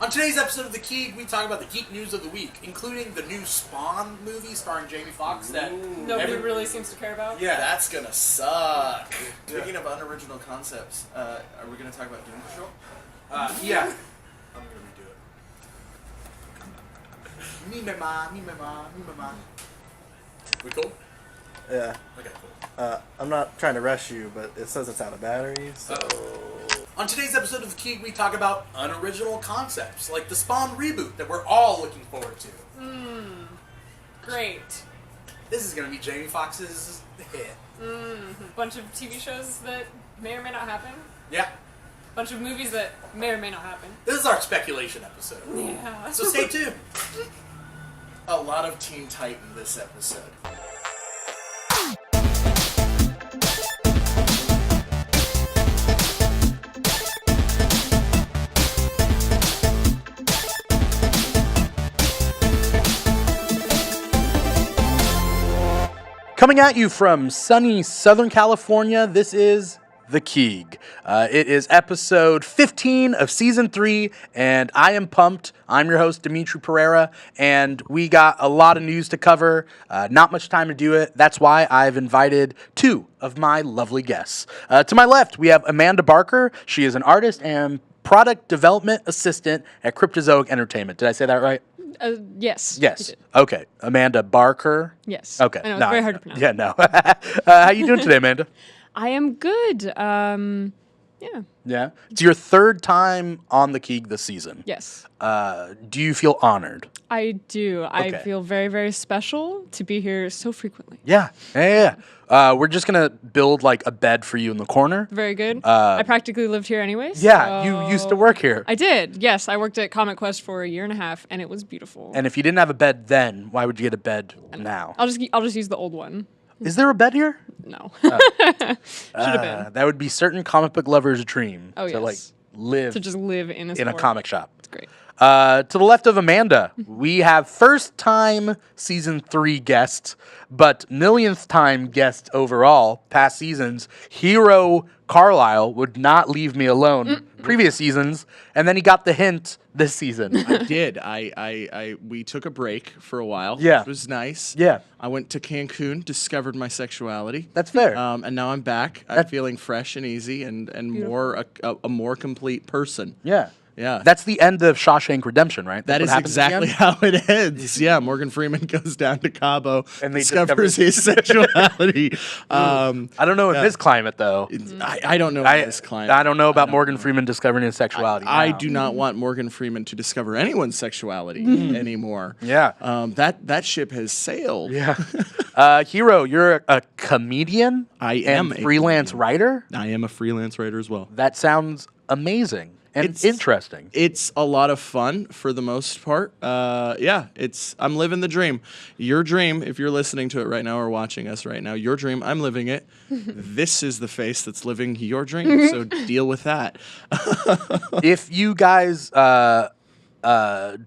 On today's episode of the Keeg, we talk about the geek news of the week, including the new Spawn movie starring Jamie Foxx that nobody really seems to care about. Yeah, That's gonna suck. Speaking of unoriginal concepts, are we gonna talk about Doom Patrol? yeah. I'm gonna redo it. Me mama. We cool? Yeah. Okay, cool. I'm not trying to rush you, but it says it's out of batteries. So. On today's episode of the Keeg, we talk about unoriginal concepts, like the Spawn reboot that we're all looking forward to. Great. This is gonna be Jamie Foxx's hit. Bunch of TV shows that may or may not happen. Yeah. Bunch of movies that may or may not happen. This is our speculation episode. Yeah. So stay tuned. A lot of Teen Titan this episode. Coming at you from sunny Southern California, this is The Keeg. It is episode 15 of season 3, and I am pumped. I'm your host, Dimithri Perera, and we got a lot of news to cover. Not much time to do it. That's why I've invited 2 of my lovely guests. To my left, we have Amanda Barker. She is an artist and product development assistant at Cryptozoic Entertainment. Did I say that right? Yes. Yes. Okay. Amanda Barker. Yes. Okay. I know, it's very hard to pronounce. Yeah, no. How you doing today, Amanda? I am good. Yeah. Yeah. It's your 3rd time on the Keeg this season. Yes. Do you feel honored? I do. I Okay. feel very, very special to be here so frequently. Yeah. We're just going to build like a bed for you in the corner. Very good. I practically lived here anyways. Yeah. so- You used to work here. I did. Yes. I worked at Comic Quest for a year and a half, and it was beautiful. And if you didn't have a bed then, why would you get a bed now? I'll just use the old one. Is there a bed here? No. Should have been. That would be certain comic book lovers' dream. Oh, to yes. like live To just live in a in a store. comic shop. It's great. To the left of Amanda, we have first time season 3 guest, but millionth time guest overall, past seasons. Hero Carlisle would not leave me alone previous seasons, and then he got the hint this season. I did. We took a break for a while. Yeah. Which was nice. Yeah. I went to Cancun, discovered my sexuality. That's fair. And now I'm back. I'm feeling fresh and easy and more a more complete person. Yeah. Yeah. That's the end of Shawshank Redemption, right? That That's is what happens at the exactly end? how it ends. Yeah, Morgan Freeman goes down to Cabo And they discovers discover- his sexuality. I don't know in this climate, though. I don't know in this climate. I don't know about Morgan Freeman discovering his sexuality. I now. do not want Morgan Freeman to discover anyone's sexuality anymore. Yeah. That ship has sailed. Yeah. Hero, you're a comedian? I am and a freelance writer? I am a freelance writer as well. That sounds amazing and interesting. It's a lot of fun for the most part. I'm living the dream. Your dream, if you're listening to it right now or watching us right now, your dream, I'm living it. This is the face that's living your dream, so deal with that. If you guys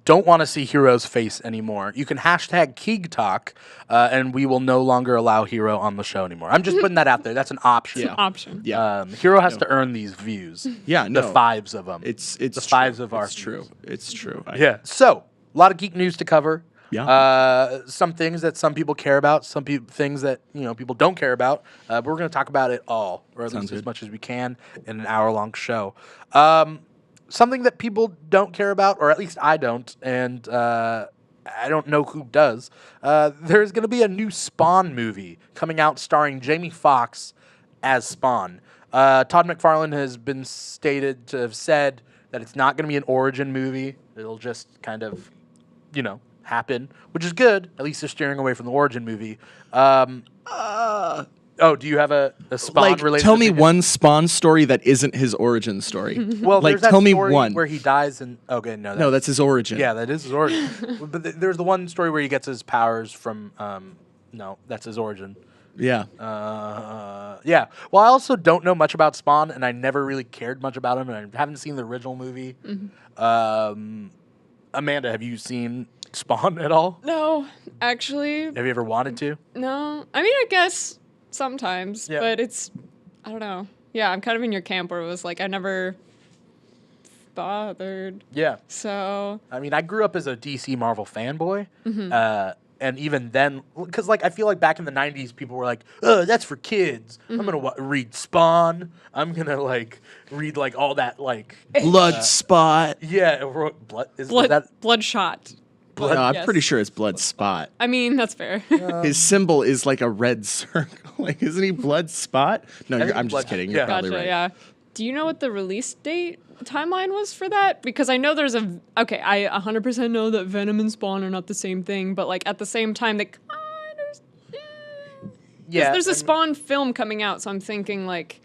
don't want to see Hero's face anymore, you can hashtag Keeg Talk, and we will no longer allow Hero on the show anymore. I'm just putting that out there. That's an option. Yeah. Option. Yeah. Hero has to earn these views. Yeah, no. The 5s of them. It's the 5s of our It's true. views. It's true. Yeah. So, a lot of geek news to cover. Yeah. Some things that some people care about, things that people don't care about. But we're going to talk about it all, or at least as much as we can, in an hour-long show. Something that people don't care about, or at least I don't, and I don't know who does. There's going to be a new Spawn movie coming out starring Jamie Foxx as Spawn. Todd McFarlane has been stated to have said that it's not going to be an origin movie. It'll just kind of, happen, which is good. At least they're steering away from the origin movie. Oh, do you have a Spawn related? Tell me one Spawn story that isn't his origin story. Well, there's that tell me story one where he dies and no, No, that's his origin. yeah, that is his origin. But there's the one story where he gets his powers from no, that's his origin. Yeah. Yeah. Well, I also don't know much about Spawn, and I never really cared much about him, and I haven't seen the original movie. Amanda, have you seen Spawn at all? No, actually, Have you ever wanted to? no. I mean, I guess sometimes, Yeah. but I don't know. Yeah, I'm kind of in your camp where it was like I never bothered. Yeah. So I mean, I grew up as a DC Marvel fanboy. And even then, because like I feel like back in the 90s, people were like, "Oh, that's for kids. I'm gonna read Spawn. I'm gonna like read like all that like Blood Spot. blood is that Bloodshot. No, I'm yes. pretty sure it's Blood Spot. I mean, that's fair. His symbol is like a red circle. Like, isn't he Blood Spot? No, think I'm Blood- just kidding. yeah. You're probably Gotcha, right. yeah. Do you know what the release date timeline was for that? Because I know there's okay, I 100% know that Venom and Spawn are not the same thing, but like at the same time, they kind of. yeah? There's a and Spawn film coming out, so I'm thinking like,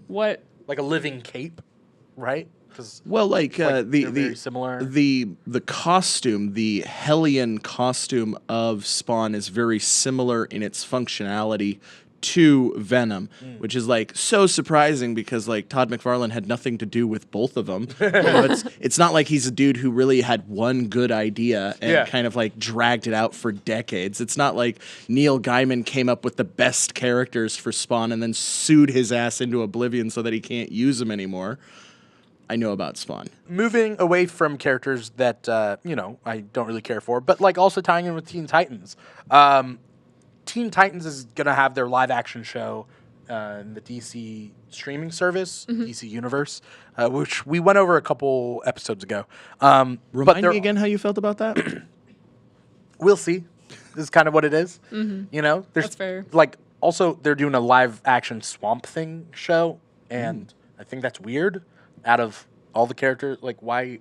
what? like a living cape, right? Because Well, like, Like, the they're very similar. the costume, the Hellion costume of Spawn is very similar in its functionality to Venom, which is like so surprising because like Todd McFarlane had nothing to do with both of them. It's not like he's a dude who really had one good idea and kind of like dragged it out for decades. It's not like Neil Gaiman came up with the best characters for Spawn and then sued his ass into oblivion so that he can't use them anymore. I know about Spawn. moving away from characters that I don't really care for, but like also tying in with Teen Titans. Teen Titans is gonna have their live action show in the DC streaming service, DC Universe, which we went over a couple episodes ago. Remind me again how you felt about that? We'll see. This is kind of what it is. You know, there's That's fair. like also they're doing a live action Swamp Thing show, and I think that's weird. Out of all the characters, like why?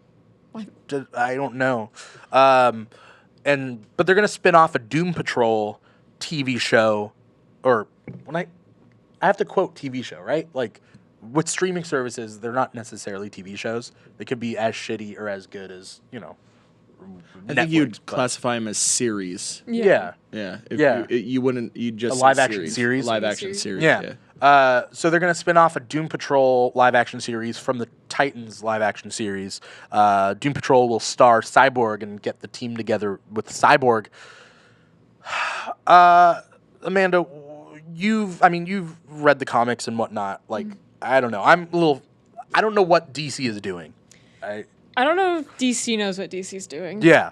I don't know. But they're gonna spin off a Doom Patrol TV show, or when I have to quote TV show, right? Like with streaming services, they're not necessarily TV shows. They could be as shitty or as good as I think you'd classify them as series. Yeah. Yeah. You wouldn't. You just A live say action series? A live action series. Yeah. So they're going to spin off a Doom Patrol live action series from the Titans live action series. Doom Patrol will star Cyborg and get the team together with Cyborg. Amanda, you've read the comics and whatnot. Like, I don't know. I don't know what DC is doing. I don't know if DC knows what DC's doing. Yeah.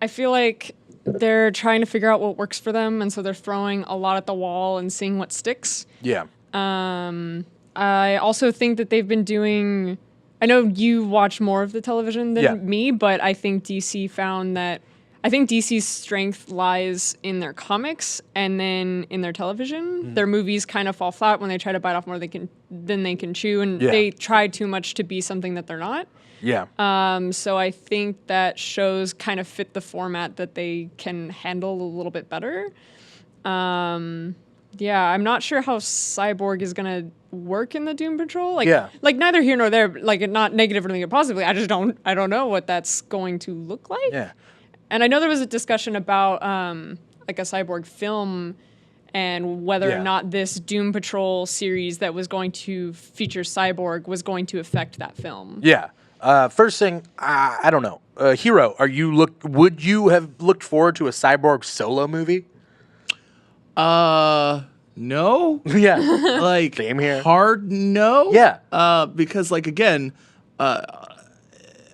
I feel like they're trying to figure out what works for them, and so they're throwing a lot at the wall and seeing what sticks. Yeah. I also think that they've been doing. I know you watch more of the television than me, but I think DC found that. I think DC's strength lies in their comics and then in their television. Their movies kind of fall flat when they try to bite off more than they can chew, and they try too much to be something that they're not. Yeah. So I think that shows kind of fit the format that they can handle a little bit better. Yeah, I'm not sure how Cyborg is gonna work in the Doom Patrol. Like neither here nor there. Like not negative or anything positively. I don't know what that's going to look like. Yeah. And I know there was a discussion about like a Cyborg film and whether or not this Doom Patrol series that was going to feature Cyborg was going to affect that film. Yeah. First thing, I don't know. Hero, would you have looked forward to a Cyborg solo movie? No. Yeah. Like Same here. Hard no. Yeah. Because like again,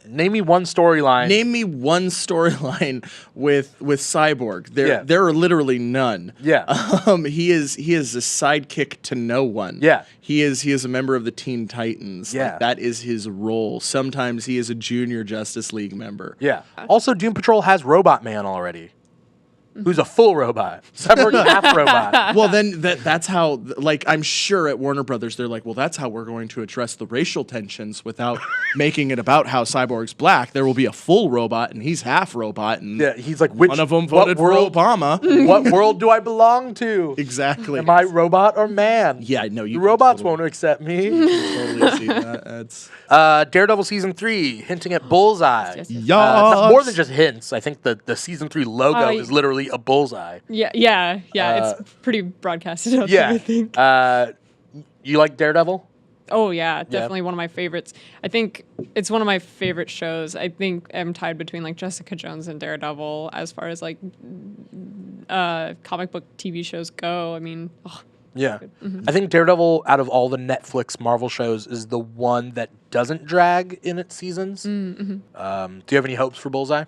Name me one storyline. name me one storyline with Cyborg. There are literally none. Yeah. He is a sidekick to no one. Yeah. He is a member of the Teen Titans. Yeah. Like, that is his role. Sometimes he is a junior Justice League member. Yeah. Also, Doom Patrol has Robot Man already, who's a full robot. Cyborg half robot. Well, then that's how, like, I'm sure at Warner Brothers, they're like, well, that's how we're going to address the racial tensions without making it about how Cyborg's black. There will be a full robot, and he's half robot, and Yeah, he's like, one of them voted for Obama. What world do I belong to? Exactly. Am I robot or man? Yeah, no, you Robots totally, won't accept me. totally see that. That's Daredevil season 3 hinting at Bullseye. Yes. More than just hints. I think the season 3 logo is literally a bullseye. Yeah. It's pretty broadcasted out there, I think. You like Daredevil? Oh yeah, definitely one of my favorites. I think it's one of my favorite shows. I think I'm tied between like Jessica Jones and Daredevil as far as like comic book TV shows go. I mean, Yeah. I think Daredevil, out of all the Netflix Marvel shows, is the one that doesn't drag in its seasons. Do you have any hopes for Bullseye?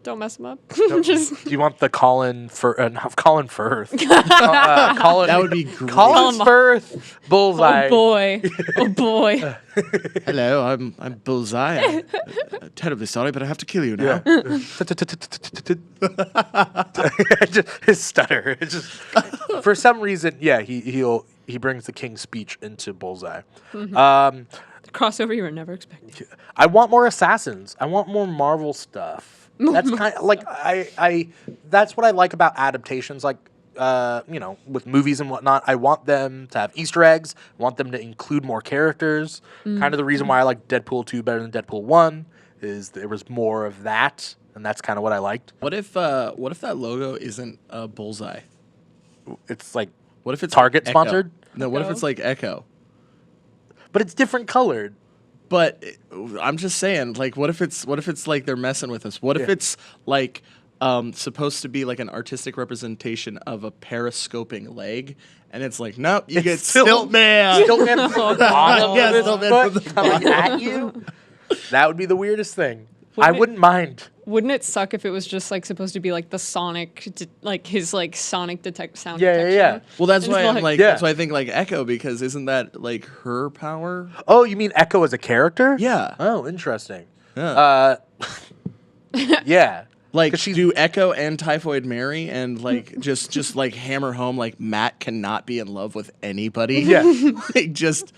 Don't mess him up. Do you want the Colin Firth? Colin Firth. Colin, That would be great. Colin Firth Bullseye. Oh boy. Oh boy. Hello, I'm Bullseye. I'm terribly sorry, but I have to kill you now. His stutter. It's just for some reason, yeah. He brings the King's Speech into Bullseye. Crossover you were never expecting. I want more assassins. I want more Marvel stuff. That's kind of like I that's what I like about adaptations, like with movies and whatnot. I want them to have Easter eggs. I want them to include more characters. Kind of the reason why I like Deadpool 2 better than Deadpool 1 is there was more of that, and that's kind of what I liked. What if that logo isn't Bullseye? It's like, What if it's Target like Echo? sponsored? No, what if it's like Echo? But it's different colored. But I'm just saying, like, what if it's like they're messing with us? What if it's like supposed to be like an artistic representation of a periscoping leg, and it's like, nope, you get Stiltman. Stiltman from the bottom Yeah, of his Stiltman foot from the coming at you. That would be the weirdest thing. Wouldn't I wouldn't mind. Wouldn't it suck if it was just like supposed to be like the sonic, like his like sonic sound Yeah, detection? yeah. Well, that's It's why I'm like- like, Yeah. that's why I think like Echo, because isn't that like her power? Oh, you mean Echo as a character? Yeah. Oh, interesting. Yeah. Yeah. Like, 'Cause she's- do Echo and Typhoid Mary and like just like hammer home like Matt cannot be in love with anybody? Yeah. Like, just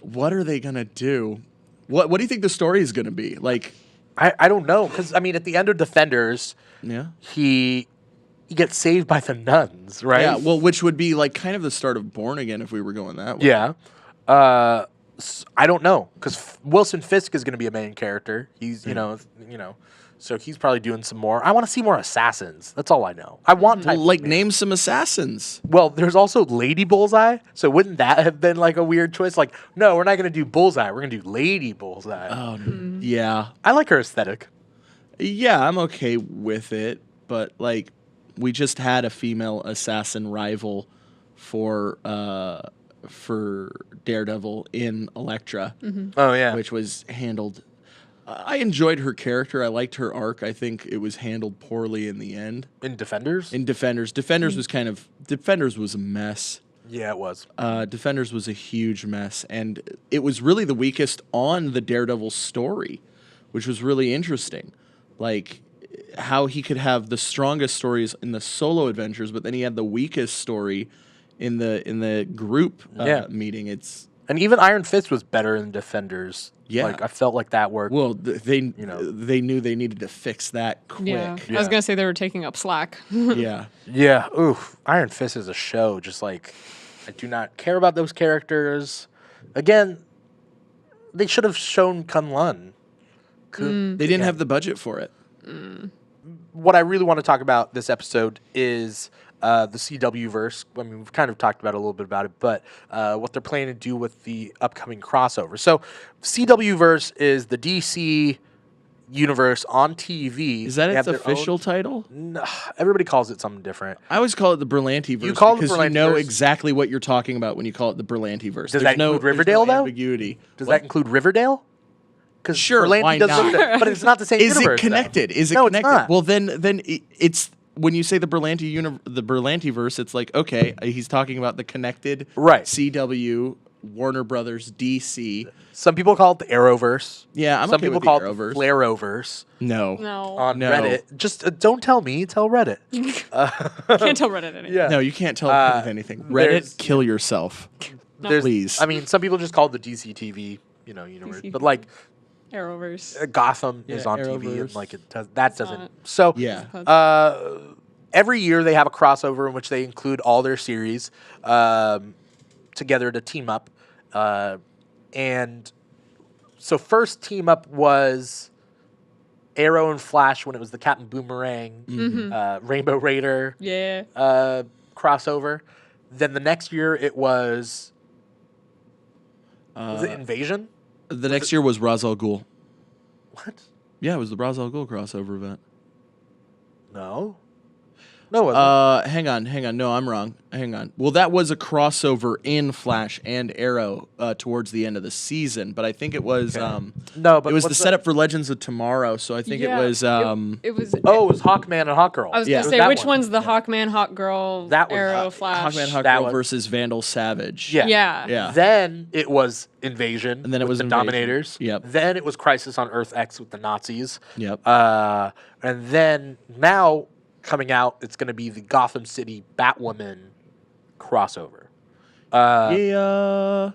what are they gonna do? What do you think the story is gonna be? Like, I don't know, because I mean, at the end of Defenders, yeah, he gets saved by the nuns, right? yeah. Well, which would be like kind of the start of Born Again if we were going that way. Yeah. I don't know, because Wilson Fisk is going to be a main character. He's so he's probably doing some more. I want to see more assassins. That's all I know. I want Well, Typhoid like Mary. name some assassins. Well, there's also Lady Bullseye. So wouldn't that have been like a weird twist? Like, no, we're not going to do Bullseye. We're going to do Lady Bullseye. Oh, yeah, I like her aesthetic. yeah. I'm okay with it, but like, we just had a female assassin rival for Daredevil in Elektra, Oh yeah. which was handled. I enjoyed her character. I liked her arc. I think it was handled poorly in the end. In Defenders? In Defenders Defenders was a mess. Yeah, it was. Defenders was a huge mess, and it was really the weakest on the Daredevil story, which was really interesting. Like, how he could have the strongest stories in the solo adventures, but then he had the weakest story in the group meeting. And even Iron Fist was better in Defenders. Yeah. Like, I felt like that worked. Well, they knew they needed to fix that quick. Yeah. Yeah. I was gonna say they were taking up slack. Yeah. Yeah. Oof. Iron Fist is a show. Just like, I do not care about those characters. Again, they should have shown Kunlun. They didn't have the budget for it. What I really want to talk about this episode is the CW verse. I mean, we've kind of talked about a little bit about it, but what they're planning to do with the upcoming crossover. So, CW verse is the DC universe on TV. Is that They its have their official own- title? No, everybody calls it something different. I always call it the Berlanti verse. You call it the because you Berlanti know verse? exactly what you're talking about when you call it the Berlanti verse. Does that include Riverdale, there's no though? ambiguity. Does What? that include Riverdale? Because Sure, why not? but it's not the same. Is universe, it connected? though. Is it No, connected? It's not. Well, then it's when you say the Berlanti verse, it's like, okay, he's talking about the connected Right. CW, Warner Brothers, DC. Some people call it the Arrowverse. Yeah, I'm Some okay people with the call Arrowverse. it the Flareoverse No, No. on No. Reddit. Just don't tell me. Tell Reddit. Can't tell Reddit anything. Yeah. no, you can't tell me with anything. there's- Reddit, kill yourself. There's- Please. I mean, some people just call it the DC TV, universe. DC. But like Arrowverse. Gotham is Yeah, on TV, and Arrowverse. like it does, that doesn't. not. So Yeah. every year they have a crossover in which they include all their series together to team up, and so first team up was Arrow and Flash when it was the Captain Boomerang, Rainbow Raider Yeah. crossover. Then the next year it was it Invasion? The next year was Ra's al Ghul. What? Yeah, it was the Ra's al Ghul crossover event. No. No, it wasn't. Hang on. No, I'm wrong. Hang on. Well, that was a crossover in Flash and Arrow towards the end of the season, but I think it was No, but it was the what's setup for Legends of Tomorrow. So I think it was it was. Oh, it was Hawkman and Hawkgirl. I was Yeah. gonna It say that which one. one's the Hawkman, Hawkgirl, That was, Arrow, Flash. Hawkman, That Hawkgirl was- versus Vandal Savage. Yeah. Yeah. Then it was Invasion. And then it with was the Invasion. Dominators. Yep. Then it was Crisis on Earth X with the Nazis. Yep. And then now coming out, it's going to be the Gotham City Batwoman crossover. I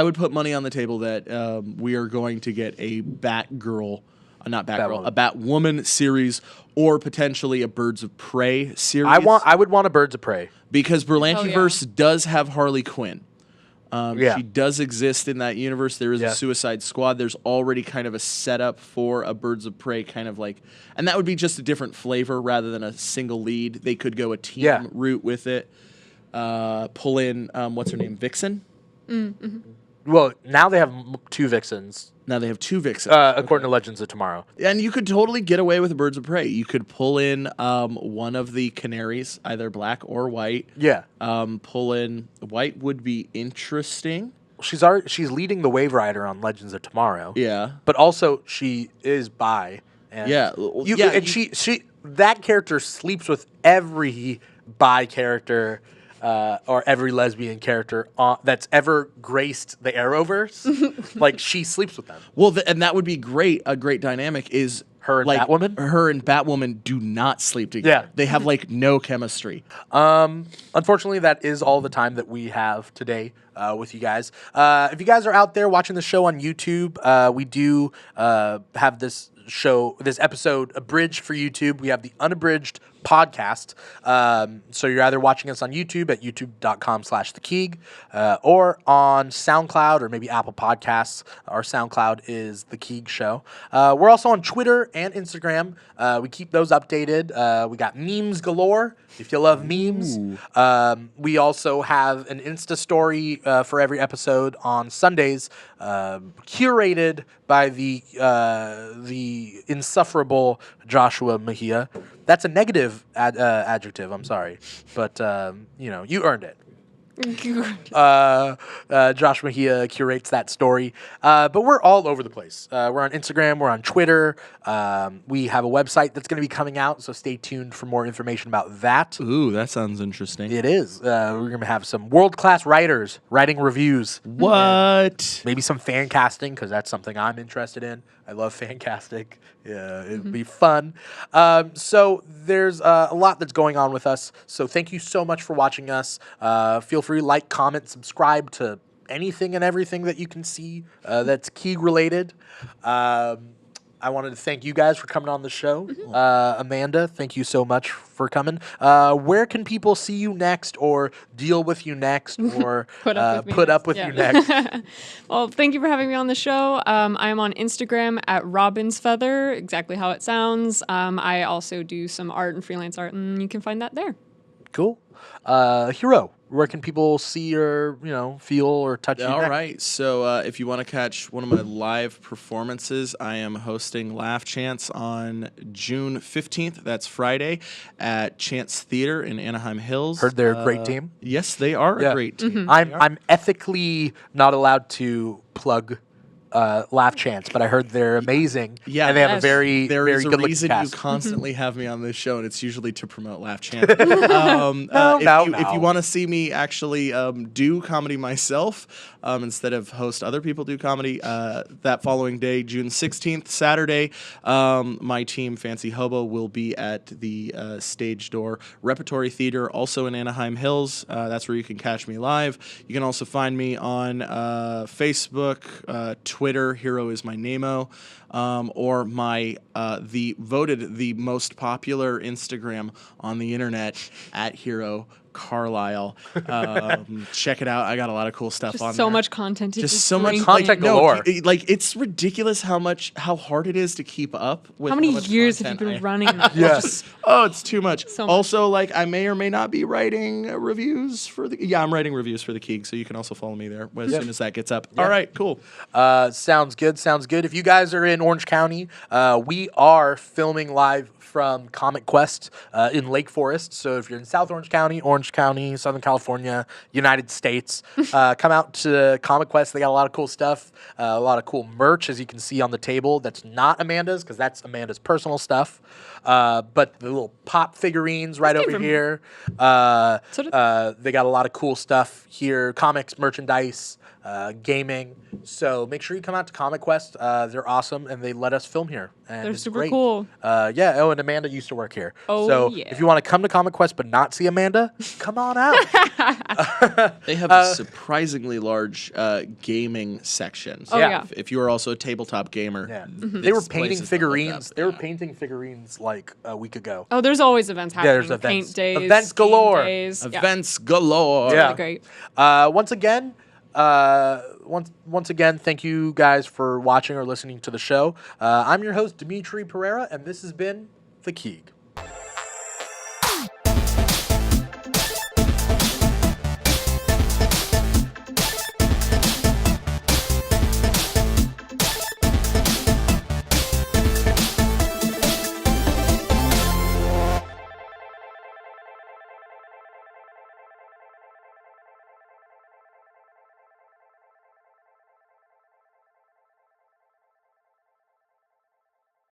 would put money on the table that we are going to get a Batgirl, not Batgirl, a Batwoman series, or potentially a Birds of Prey series. I would want a Birds of Prey. because Berlantiverse Oh, yeah. does have Harley Quinn. Yeah. She does exist in that universe. There is a Suicide Squad. There's already kind of a setup for a Birds of Prey kind of like, and that would be just a different flavor rather than a single lead. They could go a team route with it. Pull in, what's her name, Vixen? Well, now they have two Vixens, Now they have two Vixens. according to Legends of Tomorrow. And you could totally get away with Birds of Prey. You could pull in one of the Canaries, either black or white. Yeah. Pull in white would be interesting. She's leading the Wave Rider on Legends of Tomorrow. Yeah. But also she is bi. And Yeah, she that character sleeps with every bi character or every lesbian character that's ever graced the Arrowverse. Like she sleeps with them. Well, and that would be great. A great dynamic is Her and Batwoman? Her and Batwoman do not sleep together. Yeah. They have like no chemistry. Unfortunately, that is all the time that we have today with you guys. If you guys are out there watching the show on YouTube, we do have this episode abridged for YouTube. We have the unabridged podcast. So you're either watching us on YouTube at youtube.com/thekeeg or on SoundCloud or maybe Apple Podcasts. Our SoundCloud is The Keeg Show. We're also on Twitter and Instagram. We keep those updated. We got memes galore if you love memes. We also have an Insta story for every episode on Sundays, curated by the insufferable Joshua Mejia. That's a negative adjective. I'm sorry, but you earned it. Josh Mejia curates that story, but we're all over the place. We're on Instagram, we're on Twitter. We have a website that's going to be coming out, so stay tuned for more information about that. Ooh, that sounds interesting. It is. We're going to have some world-class writers writing reviews. What? Maybe some fan casting, because that's something I'm interested in. I love fan casting. Yeah, it'd be fun. So there's a lot that's going on with us. So thank you so much for watching us. Feel free to like, comment, subscribe to anything and everything that you can see that's Keeg related. I wanted to thank you guys for coming on the show. Amanda, thank you so much for coming. Where can people see you next or deal with you next or Put up with me you next. next? Well, thank you for having me on the show. I'm on Instagram at Robin's Feather, exactly how it sounds. I also do some art and freelance art, and you can find that there. Cool. Hero, where can people see or, feel or touch you All next? right. So if you want to catch one of my live performances, I am hosting Laugh Chance on June 15th. That's Friday at Chance Theater in Anaheim Hills. Heard they're a great team. Yes, they are a great team. I'm ethically not allowed to plug Laugh Chance, but I heard they're amazing. Yeah, and they have a Yes. very, There very is a good looking reason cast. you constantly have me on this show, and it's usually to promote Laugh Chance. If you want to see me actually do comedy myself instead of host other people do comedy, that following day, June 16th, Saturday, my team, Fancy Hobo, will be at the Stage Door Repertory Theater, also in Anaheim Hills. That's where you can catch me live. You can also find me on Facebook, Twitter, Hero is my name-o, or my voted the most popular Instagram on the internet at Hero Carlisle. Check it out. I got a lot of cool stuff on there. So much content. To Just so much content galore. Like it's ridiculous how hard it is to keep up with. How many much years have you content been running? Yes. It's too much. So much. Also, like I may or may not be writing reviews for the. Yeah, I'm writing reviews for the Keeg, so you can also follow me there as soon as that gets up. All right, cool. Sounds good. Sounds good. If you guys are in Orange County, we are filming live from Comic Quest in Lake Forest. So if you're in South Orange County, Southern California, United States, come out to Comic Quest. They got a lot of cool stuff, a lot of cool merch, as you can see on the table. That's not Amanda's, because that's Amanda's personal stuff. But the little pop figurines right over here. They got a lot of cool stuff here, comics, merchandise, gaming. So make sure you come out to Comic Quest. They're awesome, and they let us film here. And They're it's super great. cool. Yeah. Oh, and Amanda used to work here. Oh, so yeah. if you want to come to Comic Quest but not see Amanda, come on out. They have a surprisingly large gaming section. So Oh, yeah. if you are also a tabletop gamer, Yeah. this They were place painting is not like figurines. that. They were Yeah. painting figurines like a week ago. Oh, there's always events happening. there's events. Paint days. Events game galore. Days. Events galore. Yeah. Really great. Once again, thank you guys for watching or listening to the show. I'm your host, Dimithri Perera, and this has been The Keeg.